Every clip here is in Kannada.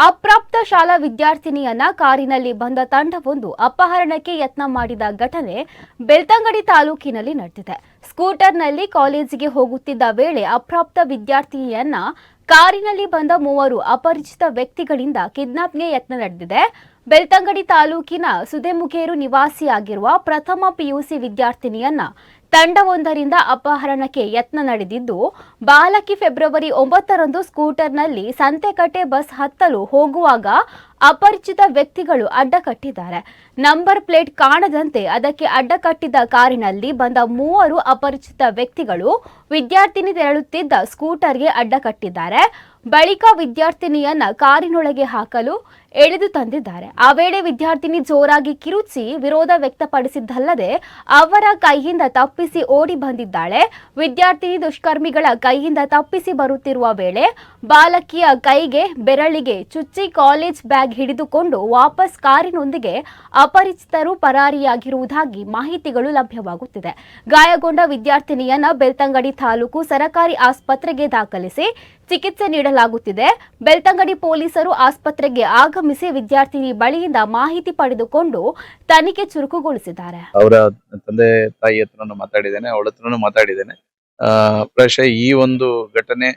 ಅಪ್ರಾಪ್ತ ಶಾಲಾ ವಿದ್ಯಾರ್ಥಿನಿಯನ್ನ ಕಾರಿನಲ್ಲಿ ಬಂದ ತಂಡವೊಂದು ಅಪಹರಣಕ್ಕೆ ಯತ್ನ ಮಾಡಿದ ಘಟನೆ ಬೆಳ್ತಂಗಡಿ ತಾಲೂಕಿನಲ್ಲಿ ನಡೆದಿದೆ. ಸ್ಕೂಟರ್ನಲ್ಲಿ ಕಾಲೇಜಿಗೆ ಹೋಗುತ್ತಿದ್ದ ವೇಳೆ ಅಪ್ರಾಪ್ತ ವಿದ್ಯಾರ್ಥಿನಿಯನ್ನ ಕಾರಿನಲ್ಲಿ ಬಂದ ಮೂವರು ಅಪರಿಚಿತ ವ್ಯಕ್ತಿಗಳಿಂದ ಕಿಡ್ನಾಪ್ಗೆ ಯತ್ನ ನಡೆದಿದೆ. ಬೆಳ್ತಂಗಡಿ ತಾಲೂಕಿನ ಸುದೇಮುಗೇರು ನಿವಾಸಿಯಾಗಿರುವ ಪ್ರಥಮ ಪಿಯುಸಿ ವಿದ್ಯಾರ್ಥಿನಿಯನ್ನ ತಂಡವೊಂದರಿಂದ ಅಪಹರಣಕ್ಕೆ ಯತ್ನ ನಡೆದಿದ್ದು, ಬಾಲಕಿ ಫೆಬ್ರವರಿ 9ರಂದು ಸ್ಕೂಟರ್ನಲ್ಲಿ ಸಂತೆಕಟ್ಟೆ ಬಸ್ ಹತ್ತಲು ಹೋಗುವಾಗ ಅಪರಿಚಿತ ವ್ಯಕ್ತಿಗಳು ಅಡ್ಡಕಟ್ಟಿದ್ದಾರೆ. ನಂಬರ್ ಪ್ಲೇಟ್ ಕಾಣದಂತೆ ಅದಕ್ಕೆ ಅಡ್ಡಕಟ್ಟಿದ್ದ ಕಾರಿನಲ್ಲಿ ಬಂದ ಮೂವರು ಅಪರಿಚಿತ ವ್ಯಕ್ತಿಗಳು ವಿದ್ಯಾರ್ಥಿನಿ ತೆರಳುತ್ತಿದ್ದ ಸ್ಕೂಟರ್ಗೆ ಅಡ್ಡಕಟ್ಟಿದ್ದಾರೆ. ಬಳಿಕ ವಿದ್ಯಾರ್ಥಿನಿಯನ್ನ ಕಾರಿನೊಳಗೆ ಹಾಕಲು ಎಳೆದು ತಂದಿದ್ದಾರೆ. ಆ ವೇಳೆ ವಿದ್ಯಾರ್ಥಿನಿ ಜೋರಾಗಿ ಕಿರುಚಿ ವಿರೋಧ ವ್ಯಕ್ತಪಡಿಸಿದ್ದಲ್ಲದೆ ಅವರ ಕೈಯಿಂದ ತಪ್ಪಿಸಿ ಓಡಿ ಬಂದಿದ್ದಾಳೆ. ವಿದ್ಯಾರ್ಥಿನಿ ದುಷ್ಕರ್ಮಿಗಳ ಕೈಯಿಂದ ತಪ್ಪಿಸಿ ಬರುತ್ತಿರುವ ವೇಳೆ ಬಾಲಕಿಯ ಕೈಗೆ ಬೆರಳಿಗೆ ಚುಚ್ಚಿ ಕಾಲೇಜ್ ಬ್ಯಾಗ್ ಹಿಡಿದುಕೊಂಡು ವಾಪಸ್ ಕಾರಿನೊಂದಿಗೆ ಅಪರಿಚಿತರು ಪರಾರಿಯಾಗಿರುವುದಾಗಿ ಮಾಹಿತಿಗಳು ಲಭ್ಯವಾಗುತ್ತಿದೆ. ಗಾಯಗೊಂಡ ವಿದ್ಯಾರ್ಥಿನಿಯನ್ನ ಬೆಳ್ತಂಗಡಿ ತಾಲೂಕು ಸರಕಾರಿ ಆಸ್ಪತ್ರೆಗೆ ದಾಖಲಿಸಿ ಚಿಕಿತ್ಸೆ ನೀಡಲಾಗುತ್ತಿದೆ. ಬೆಳ್ತಂಗಡಿ ಪೊಲೀಸರು ಆಸ್ಪತ್ರೆಗೆ ಆಗಮಿಸಿ ವಿದ್ಯಾರ್ಥಿನಿ ಬಳಿಯಿಂದ ಮಾಹಿತಿ ಪಡೆದುಕೊಂಡು ತನಿಖೆ ಚುರುಕುಗೊಳಿಸಿದ್ದಾರೆ. ಅವರ ತಂದೆ ತಾಯಿ ಹತ್ರನೂ ಮಾತಾಡಿದ್ದೇನೆ, ಅವಳ ಹತ್ರನೂ ಮಾತಾಡಿದ್ದೇನೆ. ಪ್ರಾಯಶಃ ಈ ಒಂದು ಘಟನೆ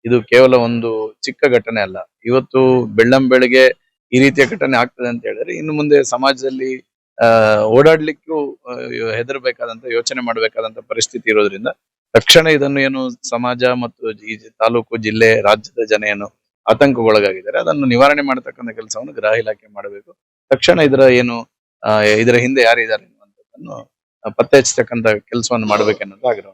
ಇದು ಕೇವಲ ಒಂದು ಚಿಕ್ಕ ಘಟನೆ ಅಲ್ಲ. ಇವತ್ತು ಬೆಳ್ಳಂಬೆಳಗ್ಗೆ ಈ ರೀತಿಯ ಘಟನೆ ಆಗ್ತದೆ ಅಂತ ಹೇಳಿದ್ರೆ ಇನ್ನು ಮುಂದೆ ಸಮಾಜದಲ್ಲಿ ಓಡಾಡ್ಲಿಕ್ಕೂ ಹೆದರ್ಬೇಕಾದಂತ ಯೋಚನೆ ಮಾಡಬೇಕಾದಂತ ಪರಿಸ್ಥಿತಿ ಇರೋದ್ರಿಂದ ತಕ್ಷಣ ಇದನ್ನು ಏನು ಸಮಾಜ ಮತ್ತು ಈ ತಾಲೂಕು, ಜಿಲ್ಲೆ, ರಾಜ್ಯದ ಜನ ಏನು ಆತಂಕಗೊಳಗಾಗಿದ್ದಾರೆ ಅದನ್ನು ನಿವಾರಣೆ ಮಾಡತಕ್ಕಂಥ ಕೆಲಸವನ್ನು ಗೃಹ ಇಲಾಖೆ ಮಾಡಬೇಕು. ತಕ್ಷಣ ಇದರ ಹಿಂದೆ ಯಾರಿದ್ದಾರೆ ಅನ್ನುವಂಥದ್ದನ್ನು ಪತ್ತೆ ಹಚ್ಚತಕ್ಕಂಥ ಕೆಲಸವನ್ನು ಮಾಡಬೇಕೆನ್ನೋದು ಆಗ್ರಹ.